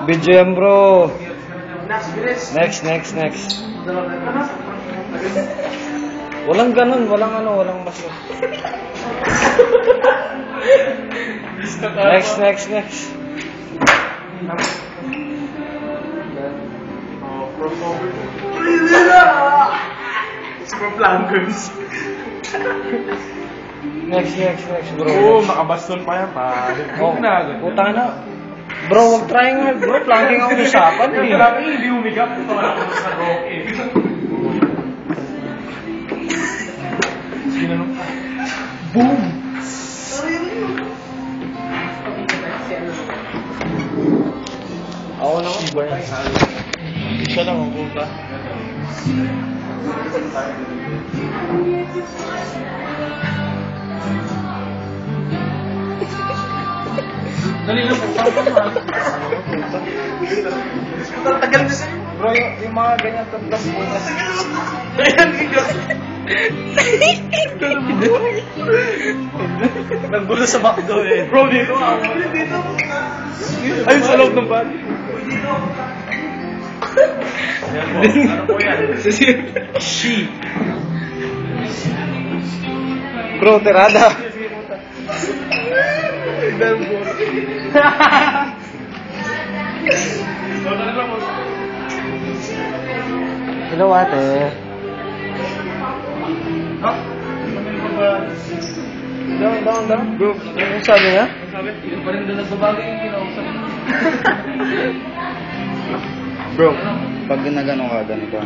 Video yan, bro. Next. Walang ganun, walang mas. Next. Next, bro. Oo, makabaston pa yan, pare. Oh, puta na. Bro, wag trying hard, bro. Planking ang usapan, eh. Kailangan hindi umigap. Ito wala ko sa rock, eh. Sinanong ka. Boom! Ako naman. Iba yan. Isa lang ang puta. Dali lang po. Tagal na sa'yo. Bro, yung mga ganyan tablas po. Ayan, gigas. Nagbulo sa McDo eh. Bro, dito ako. Dito. Ayun sa loob ng bag. Dito. Ayan po. Ano po yan? She. Bro, tirada. Hello, ate. Ha? Down. Bro, ano sabi niya? Sabi, yun pa rin doon nagbabago yung kinausap. Bro, pag ginagano ka, ganito.